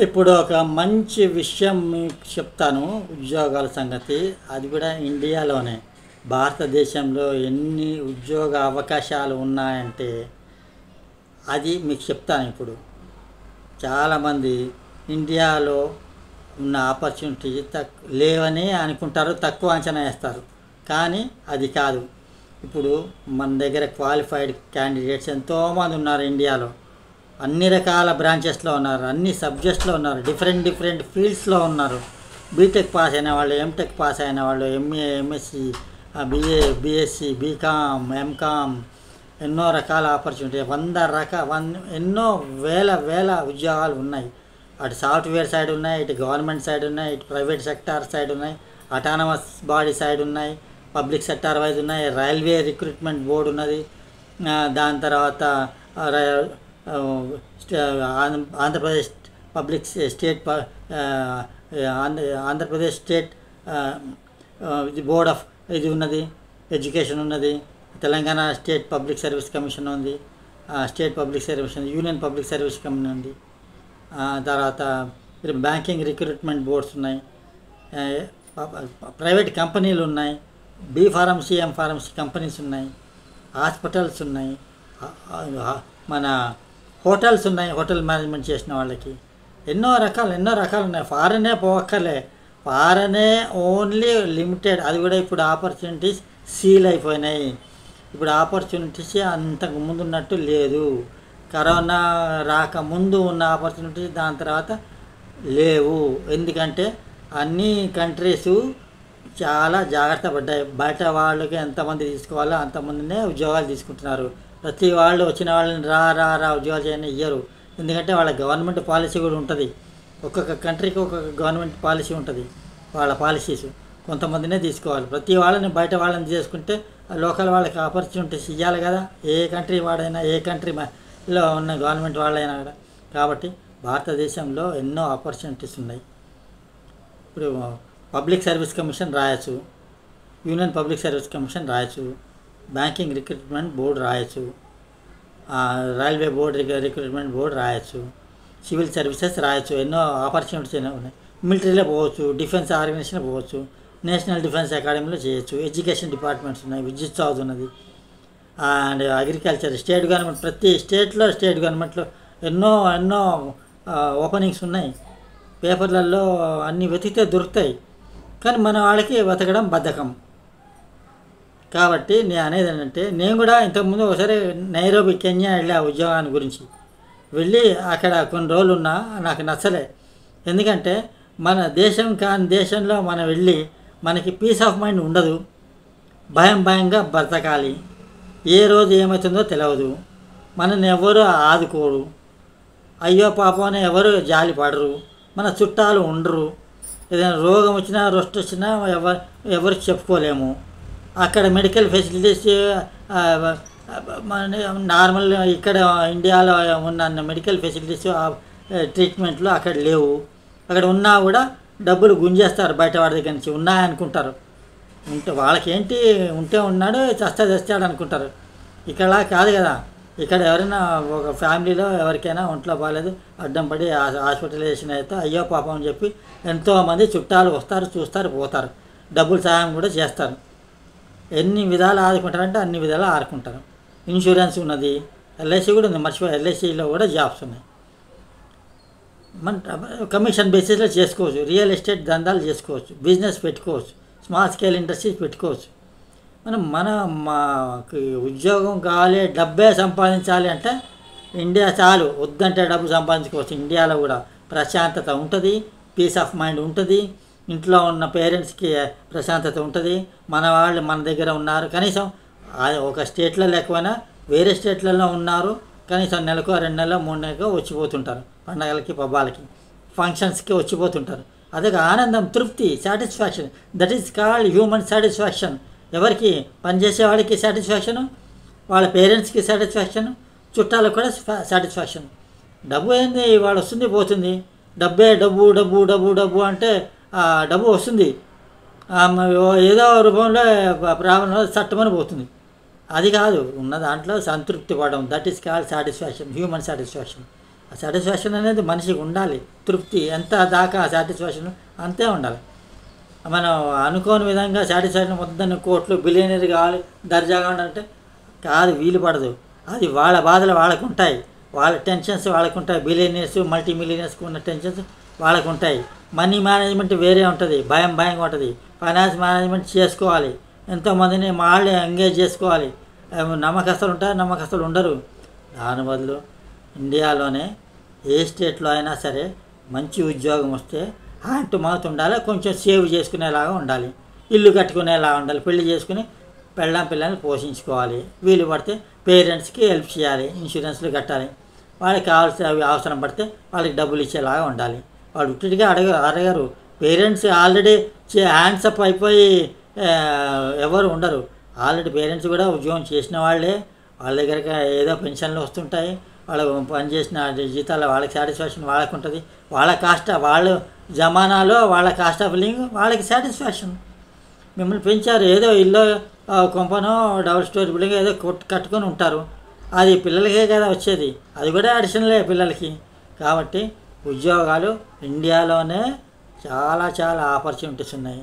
ఇప్పుడు ఒక మంచి విషయం మీకు చెప్తాను. ఉద్యోగాల సంగతి. అది కూడా ఇండియాలోనే. భారతదేశంలో ఎన్ని ఉద్యోగ అవకాశాలు ఉన్నాయంటే అది మీకు చెప్తాను ఇప్పుడు. చాలామంది ఇండియాలో ఉన్న ఆపర్చునిటీ లేవని అనుకుంటారు, తక్కువ అంచనా వేస్తారు. కానీ అది కాదు. ఇప్పుడు మన దగ్గర క్వాలిఫైడ్ క్యాండిడేట్స్ ఎంతోమంది ఉన్నారు ఇండియాలో. అన్ని రకాల బ్రాంచెస్లో ఉన్నారు, అన్ని సబ్జెక్ట్స్లో ఉన్నారు, డిఫరెంట్ ఫీల్డ్స్లో ఉన్నారు. బీటెక్ పాస్ అయిన వాళ్ళు, ఎంటెక్ పాస్ అయిన వాళ్ళు, MA, MSc, BA, BSc, BCom, MCom, ఎన్నో రకాల ఆపర్చునిటీ. ఎన్నో వేల ఉద్యోగాలు ఉన్నాయి. అటు సాఫ్ట్వేర్ సైడ్ ఉన్నాయి, ఇటు గవర్నమెంట్ సైడ్ ఉన్నాయి, ఇటు ప్రైవేట్ సెక్టార్ సైడ్ ఉన్నాయి, అటానమస్ బాడీ సైడ్ ఉన్నాయి, పబ్లిక్ సెక్టార్ వైజ్ ఉన్నాయి, రైల్వే రిక్రూట్మెంట్ బోర్డు ఉన్నది. దాని తర్వాత Andhra Pradesh public state Andhra Pradesh state board of ఇది ఉన్నది, ఎడ్యుకేషన్ ఉన్నది. Telangana state public service commission ఉంది, స్టేట్ పబ్లిక్ సర్వీస్ ఉంది, యూనియన్ పబ్లిక్ సర్వీస్ కమిషన్ ఉంది. తర్వాత బ్యాంకింగ్ రిక్రూట్మెంట్ బోర్డ్స్ ఉన్నాయి, ప్రైవేట్ కంపెనీలు ఉన్నాయి, B pharmacy, M pharmacy companies ఉన్నాయి, హాస్పిటల్స్ ఉన్నాయి, మన హోటల్స్ ఉన్నాయి, హోటల్ మేనేజ్మెంట్ చేసిన వాళ్ళకి. ఎన్నో రకాలు ఉన్నాయి. ఫారెనే పోవక్కర్లే, ఫారెనే ఓన్లీ లిమిటెడ్. అది కూడా ఇప్పుడు ఆపర్చునిటీస్ సీల్ అయిపోయినాయి. ఇప్పుడు ఆపర్చునిటీస్ అంతకు ముందు ఉన్నట్టు లేదు. కరోనా రాకముందు ఉన్న ఆపర్చునిటీస్ దాని తర్వాత లేవు. ఎందుకంటే అన్ని కంట్రీసు చాలా జాగ్రత్త పడ్డాయి. బయట వాళ్ళకి ఎంతమంది తీసుకోవాలో అంతమందినే ఉద్యోగాలు తీసుకుంటున్నారు. ప్రతి వాళ్ళు వచ్చిన వాళ్ళని రా ఉద్యోగాలు చేయని ఇయ్యరు. ఎందుకంటే వాళ్ళ గవర్నమెంట్ పాలసీ కూడా ఉంటుంది. ఒక్కొక్క కంట్రీకి ఒక్కొక్క గవర్నమెంట్ పాలసీ ఉంటుంది. వాళ్ళ పాలసీస్ కొంతమందినే తీసుకోవాలి. ప్రతి వాళ్ళని బయట వాళ్ళని చేసుకుంటే లోకల్ వాళ్ళకి ఆపర్చునిటీస్ ఇవ్వాలి కదా. ఏ కంట్రీ వాడైనా, ఏ కంట్రీలో ఉన్న గవర్నమెంట్ వాళ్ళైనా కూడా. కాబట్టి భారతదేశంలో ఎన్నో ఆపర్చునిటీస్ ఉన్నాయి. ఇప్పుడు పబ్లిక్ సర్వీస్ కమిషన్ రాయొచ్చు, యూనియన్ పబ్లిక్ సర్వీస్ కమిషన్ రాయొచ్చు, బ్యాంకింగ్ రిక్రూట్మెంట్ బోర్డు రాయొచ్చు, రైల్వే బోర్డు రిక్రూట్మెంట్ బోర్డు రాయొచ్చు, సివిల్ సర్వీసెస్ రాయొచ్చు. ఎన్నో ఆపర్చునిటీస్ ఉన్నాయి. మిలిటరీలో పోవచ్చు, డిఫెన్స్ ఆర్గనైజేషన్లో పోవచ్చు, నేషనల్ డిఫెన్స్ అకాడమీలో చేయొచ్చు, ఎడ్యుకేషన్ డిపార్ట్మెంట్స్ ఉన్నాయి, విద్యుత్ చౌజ్ ఉన్నది, అండ్ అగ్రికల్చర్. స్టేట్ గవర్నమెంట్ ప్రతి స్టేట్ గవర్నమెంట్లో ఎన్నో ఓపెనింగ్స్ ఉన్నాయి. పేపర్లలో అన్నీ వెతికితే దొరుకుతాయి. కానీ మన వాళ్ళకి వెతకడం బద్ధకం. కాబట్టి నేను అనేది ఏంటంటే, నేను కూడా ఇంతకుముందు ఒకసారి నైరోబి, కెన్యా వెళ్ళా ఉద్యోగాన్ని గురించి. వెళ్ళి అక్కడ కొన్ని రోజులు ఉన్నా, నాకు నచ్చలే. ఎందుకంటే మన దేశం కాని దేశంలో మనం వెళ్ళి మనకి పీస్ ఆఫ్ మైండ్ ఉండదు. భయంగా బ్రతకాలి. ఏ రోజు ఏమవుతుందో తెలియదు. మనల్ని ఎవరు ఆదుకోరు. అయ్యో పాపం అని ఎవరు జాలి పడరు. మన చుట్టాలు ఉండరు. ఏదైనా రోగం వచ్చినా, రొస్ట్ వచ్చినా ఎవరికి చెప్పుకోలేము. అక్కడ మెడికల్ ఫెసిలిటీస్ నార్మల్ ఇక్కడ ఇండియాలో ఉన్న మెడికల్ ఫెసిలిటీస్, ట్రీట్మెంట్లు అక్కడ లేవు. అక్కడ ఉన్నా కూడా డబ్బులు గుంజేస్తారు బయట వాడి దగ్గర నుంచి. ఉన్నాయనుకుంటారు. వాళ్ళకి ఏంటి, ఉంటే ఉన్నాడు, చస్తాడు అనుకుంటారు. ఇక్కడ కాదు కదా. ఇక్కడ ఎవరైనా ఒక ఫ్యామిలీలో ఎవరికైనా ఒంట్లో బాగాలేదు, అడ్డం పడి హాస్పిటలైజేషన్ అయితే అయ్యో పాపం అని చెప్పి ఎంతోమంది చుట్టాలు వస్తారు, చూస్తారు, పోతారు. డబ్బులు సహాయం కూడా చేస్తారు. ఎన్ని విధాలు ఆదుకుంటారంటే అన్ని విధాలు ఆడుకుంటారు. ఇన్సూరెన్స్ ఉన్నది, ఎల్ఐసి కూడా ఉంది. మర్చిపోయి ఎల్ఐసిలో కూడా జాబ్స్ ఉన్నాయి. మన కమిషన్ బేసిస్లో చేసుకోవచ్చు. రియల్ ఎస్టేట్ దందాలు చేసుకోవచ్చు, బిజినెస్ పెట్టుకోవచ్చు, స్మాల్ స్కేల్ ఇండస్ట్రీస్ పెట్టుకోవచ్చు. మాకు ఉద్యోగం కావాలి, డబ్బే సంపాదించాలి అంటే ఇండియా చాలు. వద్దంటే డబ్బు సంపాదించుకోవచ్చు. ఇండియాలో కూడా ప్రశాంతత ఉంటుంది, పీస్ ఆఫ్ మైండ్ ఉంటుంది. ఇంట్లో ఉన్న పేరెంట్స్కి ప్రశాంతత ఉంటుంది. మన వాళ్ళు మన దగ్గర ఉన్నారు. కనీసం ఒక స్టేట్లో లేకపోయినా వేరే స్టేట్లలో ఉన్నారు. కనీసం నెలకో 2 నెలలో 3 నెలకో వచ్చిపోతుంటారు. పండగలకి, పబ్బాలకి, ఫంక్షన్స్కి వచ్చిపోతుంటారు. అదొక ఆనందం, తృప్తి, satisfaction. That is called human satisfaction. ఎవరికి పనిచేసేవాడికి సాటిస్ఫాక్షను, వాళ్ళ పేరెంట్స్కి సాటిస్ఫాక్షను, చుట్టాలకు కూడా సాటిస్ఫాక్షన్. డబ్బు ఏంది, వాడు వస్తుంది పోతుంది. డబ్బే డబ్బు అంటే డబ్బు వస్తుంది, ఏదో రూపంలో ప్రాబ్లం చట్టమని పోతుంది. అది కాదు, ఉన్న దాంట్లో సంతృప్తి పడడం. That is called satisfaction, human satisfaction. ఆ సాటిస్ఫాక్షన్ అనేది మనిషికి ఉండాలి. తృప్తి ఎంత దాకా సాటిస్ఫాక్షన్ అంతే ఉండాలి. మనం అనుకోని విధంగా సాటిస్ఫాక్షన్ మొత్తం కోట్లు బిలియనరీ కావాలి దర్జాగా ఉండాలంటే కాదు, వీలు పడదు. అది వాళ్ళ బాధలు వాళ్ళకు ఉంటాయి, వాళ్ళ టెన్షన్స్ వాళ్ళకు ఉంటాయి. బిలియనర్స్ మల్టీ మిలియనర్స్కి ఉన్న టెన్షన్స్ వాళ్ళకు ఉంటాయి. మనీ మేనేజ్మెంట్ వేరే ఉంటుంది, భయంగా ఉంటుంది. ఫైనాన్స్ మేనేజ్మెంట్ చేసుకోవాలి, ఎంతోమందిని వాళ్ళే ఎంగేజ్ చేసుకోవాలి. నమ్మకస్తులు ఉంటారు, నమ్మకస్తులు ఉండరు. దాని బదులు ఇండియాలోనే ఏ స్టేట్లో అయినా సరే మంచి ఉద్యోగం వస్తే హ్యాండ్ టు మౌత్ ఉండాలి, కొంచెం సేవ్ చేసుకునేలాగా ఉండాలి, ఇల్లు కట్టుకునేలా ఉండాలి, పెళ్లి చేసుకుని పిల్లల్ని పోషించుకోవాలి. వీలు పడితే పేరెంట్స్కి హెల్ప్ చేయాలి, ఇన్సూరెన్స్లు కట్టాలి, వాళ్ళకి కావాల్సిన అవసరం పడితే వాళ్ళకి డబ్బులు ఇచ్చేలాగా ఉండాలి. వాళ్ళు ఉట్టిగా అడగరు. పేరెంట్స్ ఆల్రెడీ హ్యాండ్స్ అప్ అయిపోయి ఎవరు ఉండరు. ఆల్రెడీ పేరెంట్స్ కూడా ఉద్యోగం చేసిన వాళ్ళే, వాళ్ళ దగ్గరికి ఏదో పెన్షన్లు వస్తుంటాయి, వాళ్ళు పనిచేసిన జీతాలు వాళ్ళకి సాటిస్ఫాక్షన్ వాళ్ళకు ఉంటుంది. వాళ్ళ జమానాలో వాళ్ళ కాస్ట్ ఆఫ్ లివింగ్ వాళ్ళకి సాటిస్ఫాక్షన్. మిమ్మల్ని పెంచారు, ఏదో ఇల్లు కొంపనో డబుల్ స్టోరీ బిల్డింగ్ ఏదో కట్టుకొని ఉంటారు, అది పిల్లలకే కదా వచ్చేది, అది కూడా అడిషనలే పిల్లలకి. కాబట్టి ఉద్యోగాలు ఇండియాలోనే చాలా ఆపర్చునిటీస్ ఉన్నాయి,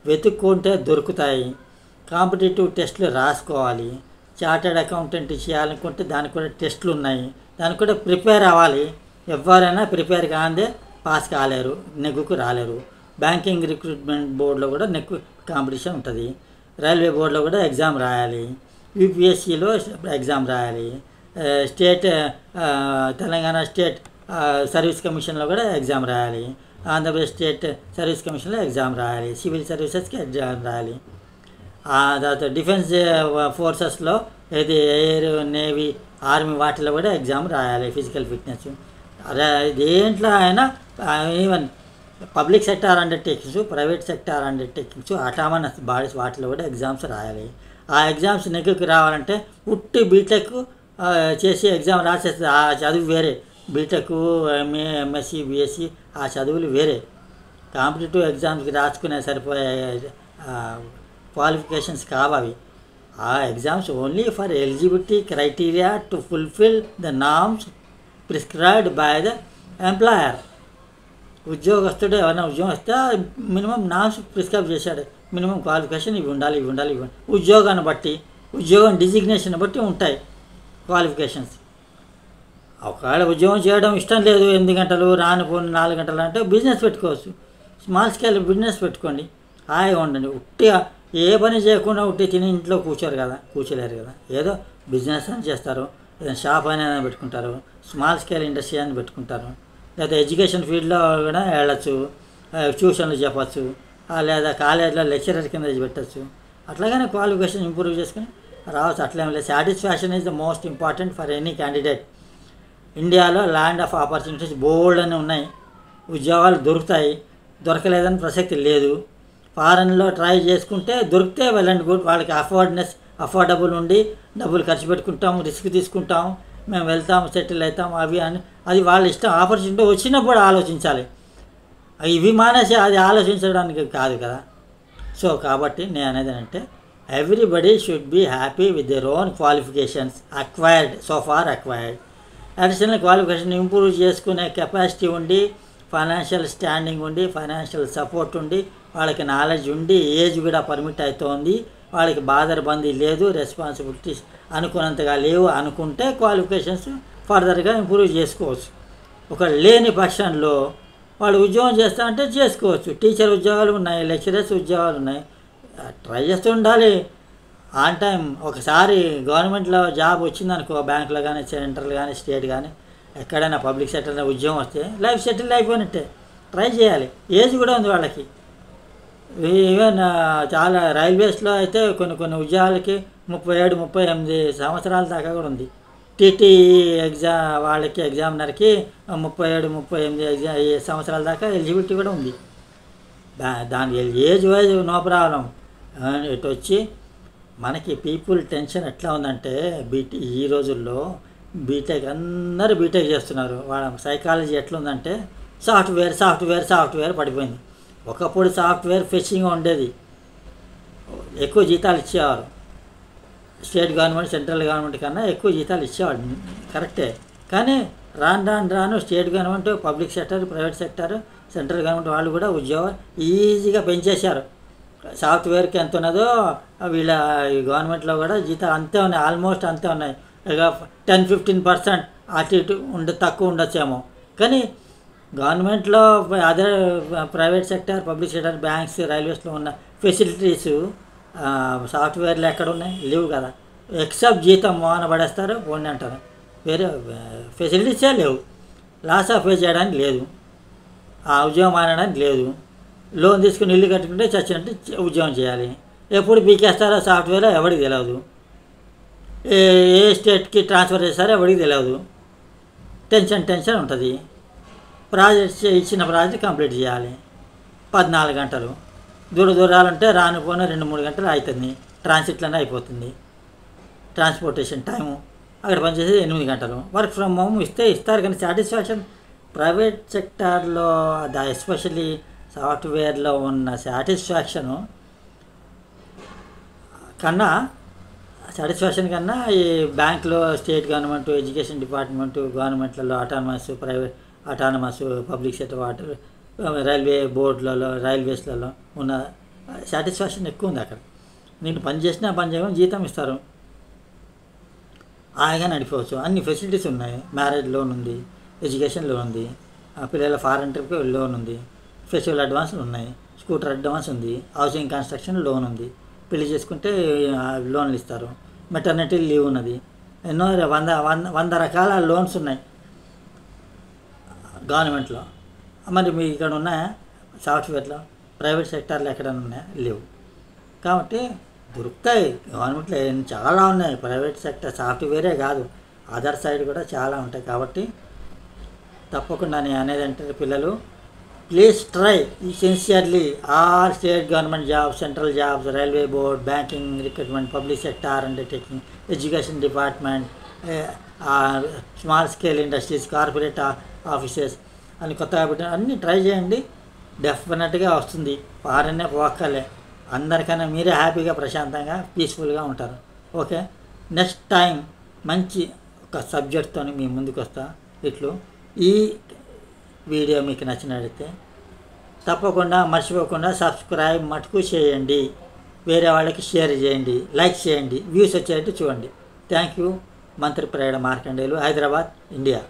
వెతుక్కుంటే దొరుకుతాయి. కాంపిటేటివ్ టెస్టులు రాసుకోవాలి. చార్టెడ్ అకౌంటెంట్ చేయాలనుకుంటే దానికి కూడా టెస్టులు ఉన్నాయి, దానికి కూడా ప్రిపేర్ అవ్వాలి. ఎవరైనా ప్రిపేర్ కాందే పాస్ కాలేరు, నెగ్గుకు రాలేరు. బ్యాంకింగ్ రిక్రూట్మెంట్ బోర్డులో కూడా నెగ్గు కాంపిటీషన్ ఉంటుంది. రైల్వే బోర్డులో కూడా ఎగ్జామ్ రాయాలి, యూపీఎస్సీలో ఎగ్జామ్ రాయాలి, స్టేట్ తెలంగాణ స్టేట్ సర్వీస్ కమిషన్లో కూడా ఎగ్జామ్ రాయాలి, ఆంధ్రప్రదేశ్ స్టేట్ సర్వీస్ కమిషన్లో ఎగ్జామ్ రాయాలి, సివిల్ సర్వీసెస్కి ఎగ్జామ్ రాయాలి. తర్వాత డిఫెన్స్ ఫోర్సెస్లో ఏది ఎయిర్ నేవీ ఆర్మీ వాటిలో కూడా ఎగ్జామ్ రాయాలి, ఫిజికల్ ఫిట్నెస్. దేంట్లో అయినా even public sector undertakings, private sector undertakings, autonomous bodies వాటిలో కూడా ఎగ్జామ్స్ రాయాలి. ఆ ఎగ్జామ్స్ నెగ్గుకు రావాలంటే ఉట్టి బీటెక్ చేసి ఎగ్జామ్ రాసేస్తే ఆ చదువు వేరే, బీటెక్ ఎంఏ ఎంఎస్సి బీఎస్సీ ఆ చదువులు వేరే. కాంపిటేటివ్ ఎగ్జామ్స్కి రాసుకునే సరిపోయే క్వాలిఫికేషన్స్ కావాలి. ఆ exams only for eligibility criteria to fulfil the norms prescribed by the employer. ఉద్యోగస్తుడు ఎవరైనా ఉద్యోగం వస్తే మినిమం నామ్స్ ప్రిస్క్రైబ్ చేశాడు, మినిమం క్వాలిఫికేషన్ ఇవి ఉండాలి. ఉద్యోగాన్ని బట్టి, ఉద్యోగం డిజిగ్నేషన్ బట్టి ఉంటాయి క్వాలిఫికేషన్స్. ఒకవేళ ఉద్యోగం చేయడం ఇష్టం లేదు, 8 గంటలు రానిపోని 4 గంటలు అంటే బిజినెస్ పెట్టుకోవచ్చు, స్మాల్ స్కేల్ బిజినెస్ పెట్టుకోండి, హాయిగా ఉండండి. ఉట్టిగా ఏ పని చేయకుండా ఉట్టి తిని ఇంట్లో కూర్చోలేరు కదా, ఏదో బిజినెస్ అని చేస్తారు, ఏదైనా షాప్ అనేది పెట్టుకుంటారు, స్మాల్ స్కేల్ ఇండస్ట్రీ అని పెట్టుకుంటారు, లేదా ఎడ్యుకేషన్ ఫీల్డ్లో కూడా వెళ్ళచ్చు, ట్యూషన్లు చెప్పచ్చు, లేదా కాలేజీలో లెక్చరర్ కింద పెట్టచ్చు. అట్లాగనే క్వాలిఫికేషన్ ఇంప్రూవ్ చేసుకుని రావచ్చు. అట్లేం లేదు. Satisfaction is the most important for any candidate. ఇండియాలో ల్యాండ్ ఆఫ్ ఆపర్చునిటీస్ బోల్డ్ అని ఉన్నాయి, ఉద్యోగాలు దొరుకుతాయి, దొరకలేదని ప్రసక్తి లేదు. ఫారెన్లో ట్రై చేసుకుంటే దొరికితే వెల్ అండ్ గుడ్, వాళ్ళకి అఫోర్డబుల్ ఉండి డబ్బులు ఖర్చు పెట్టుకుంటాము, రిస్క్ తీసుకుంటాము, మేము వెళ్తాము, సెటిల్ అవుతాము, అవి అని అది వాళ్ళ ఇష్టం. ఆపర్చునిటీ వచ్చినప్పుడు ఆలోచించాలి, ఇవి మానేసి అది ఆలోచించడానికి కాదు కదా. సో కాబట్టి నేను అనేది అంటే everybody should be happy with their own qualifications acquired. Additional qualification improve చేసుకునే కెపాసిటీ ఉండి, ఫైనాన్షియల్ స్టాండింగ్ ఉండి, ఫైనాన్షియల్ సపోర్ట్ ఉండి, వాళ్ళకి నాలెడ్జ్ ఉండి, ఏజ్ కూడా పర్మిట్ అవుతోంది, వాళ్ళకి బాదరబందీ లేదు, రెస్పాన్సిబిలిటీస్ అనుకున్నంతగా లేవు అనుకుంటే క్వాలిఫికేషన్స్ ఫర్దర్గా ఇంప్రూవ్ చేసుకోవచ్చు. ఒక లేని పక్షంలో వాళ్ళు ఉద్యోగం చేస్తా అంటే చేసుకోవచ్చు. టీచర్ ఉద్యోగాలు ఉన్నాయి, లెక్చరర్స్ ఉద్యోగాలు ఉన్నాయి, ట్రై చేస్తూ ఉండాలి ఆన్ టైం. ఒకసారి గవర్నమెంట్లో జాబ్ వచ్చిందనుకో, బ్యాంకులో కానీ, సెంట్రల్ కానీ, స్టేట్ కానీ, ఎక్కడైనా పబ్లిక్ సెక్టర్లో ఉద్యోగం వస్తే లైఫ్ సెటిల్ అయిపోయినట్టే. ట్రై చేయాలి, ఏజ్ కూడా ఉంది వాళ్ళకి. ఈవెన్ చాలా రైల్వేస్లో అయితే కొన్ని ఉద్యోగాలకి 37-38 సంవత్సరాల దాకా కూడా ఉంది. టీటీఈ వాళ్ళకి ఎగ్జామినర్కి 37-38 సంవత్సరాల దాకా ఎలిజిబిలిటీ కూడా ఉంది. దాని ఏజ్ వైజ్ నో ప్రాబ్లం. ఇటు వచ్చి మనకి పీపుల్ టెన్షన్ ఎట్లా ఉందంటే, ఈ రోజుల్లో బీటెక్ అందరూ బీటెక్ చేస్తున్నారు. వాళ్ళ సైకాలజీ ఎట్లుందంటే సాఫ్ట్వేర్ పడిపోయింది. ఒకప్పుడు సాఫ్ట్వేర్ ఫెచ్చింగ్ ఉండేది, ఎక్కువ జీతాలు ఇచ్చేవారు. స్టేట్ గవర్నమెంట్, సెంట్రల్ గవర్నమెంట్ కన్నా ఎక్కువ జీతాలు ఇచ్చేవాడు, కరెక్టే. కానీ రాను state government, public sector, private sector, central government వాళ్ళు కూడా ఉద్యోగం ఈజీగా పెంచేశారు. సాఫ్ట్వేర్కి ఎంత ఉన్నదో వీళ్ళ గవర్నమెంట్లో కూడా జీతాలు అంతే ఉన్నాయి, ఆల్మోస్ట్ అంతే ఉన్నాయి. ఇక 10-15% అటు ఇటు తక్కువ ఉండొచ్చేమో. కానీ గవర్నమెంట్లో అదే private sector, public sector, banks, రైల్వేస్లో ఉన్న ఫెసిలిటీస్ సాఫ్ట్వేర్లు ఎక్కడ ఉన్నాయి? లేవు కదా. ఎక్సెప్ట్ జీతం మోహన పడేస్తారు, పోనీ అంటారు. వేరే ఫెసిలిటీసే లేవు. లాస్ ఆఫ్ పే చేయడానికి లేదు, ఆ ఉద్యోగం మానడానికి లేదు. లోన్ తీసుకుని ఇల్లు కట్టుకుంటే చచ్చినట్టు ఉద్యోగం చేయాలి. ఎప్పుడు పీకేస్తారో సాఫ్ట్వేర్ ఎవరికి తెలియదు. ఏ స్టేట్కి ట్రాన్స్ఫర్ చేస్తారో ఎవరికి తెలియదు. టెన్షన్ ఉంటుంది. ప్రాజెక్ట్ ఇచ్చిన ప్రాజెక్ట్ కంప్లీట్ చేయాలి. 14 గంటలు దూరాలంటే రానుపోయిన 2-3 గంటలు అవుతుంది. ట్రాన్సిట్లోనే అయిపోతుంది. ట్రాన్స్పోర్టేషన్ టైము అక్కడ పనిచేసేది 8 గంటలు. వర్క్ ఫ్రమ్ హోమ్ ఇస్తారు కానీ సాటిస్ఫాక్షన్ ప్రైవేట్ సెక్టార్లో ఎస్పెషల్లీ సాఫ్ట్వేర్లో ఉన్న సాటిస్ఫాక్షన్ కన్నా ఈ బ్యాంకులో స్టేట్ గవర్నమెంట్, ఎడ్యుకేషన్ డిపార్ట్మెంటు, గవర్నమెంట్లలో autonomous public sector water, railway బోర్డులలో, రైల్వేస్లలో ఉన్న సాటిస్ఫాక్షన్ ఎక్కువ ఉంది. అక్కడ నేను పని చేసినా పని చేయమని జీతం ఇస్తారు, హాయిగా నడిపోవచ్చు. అన్ని ఫెసిలిటీస్ ఉన్నాయి. మ్యారేజ్ లోన్ ఉంది, ఎడ్యుకేషన్ లోన్ ఉంది, పిల్లల ఫారెన్ ట్రిప్కి లోన్ ఉంది, ఫెస్టివల్ అడ్వాన్స్లు ఉన్నాయి, స్కూటర్ అడ్వాన్స్ ఉంది, హౌసింగ్ కన్స్ట్రక్షన్ లోన్ ఉంది, పెళ్లి చేసుకుంటే లోన్లు ఇస్తారు, మెటర్నిటీ లీవ్ ఉన్నది, ఎన్నో 100 రకాల లోన్స్ ఉన్నాయి గవర్నమెంట్లో. మరి మీ ఇక్కడ ఉన్నాయా? సాఫ్ట్వేర్లో ప్రైవేట్ సెక్టార్లో ఎక్కడైనా ఉన్నాయా? లేవు. కాబట్టి దొరుకుతాయి. గవర్నమెంట్లో చాలా ఉన్నాయి. ప్రైవేట్ సెక్టర్ సాఫ్ట్వేరే కాదు, అదర్ సైడ్ కూడా చాలా ఉంటాయి. కాబట్టి తప్పకుండా నేను అనేది అంటే పిల్లలు, please try sincerely all state government jobs, central jobs, railway board, banking recruitment, public sector undertaking, education department, small scale industries, corporate offices అని కొత్తగా పెట్టిన అన్నీ ట్రై చేయండి. డెఫినెట్గా వస్తుంది. ఫారెన్నే పోక్కలే, అందరికన్నా మీరే హ్యాపీగా, ప్రశాంతంగా, పీస్ఫుల్గా ఉంటారు. ఓకే, నెక్స్ట్ టైం మంచి ఒక సబ్జెక్ట్తో మీ ముందుకు వస్తా. ఇట్లు ఈ వీడియో మీకు నచ్చినట్లయితే తప్పకుండా మర్చిపోకుండా సబ్స్క్రైబ్ మటుకు చేయండి, వేరే వాళ్ళకి షేర్ చేయండి, లైక్ చేయండి, వ్యూస్ వచ్చేట్టు చూడండి. Thank you. మంత్రి ప్రేరణ మార్కండేయులు, హైదరాబాద్, ఇండియా.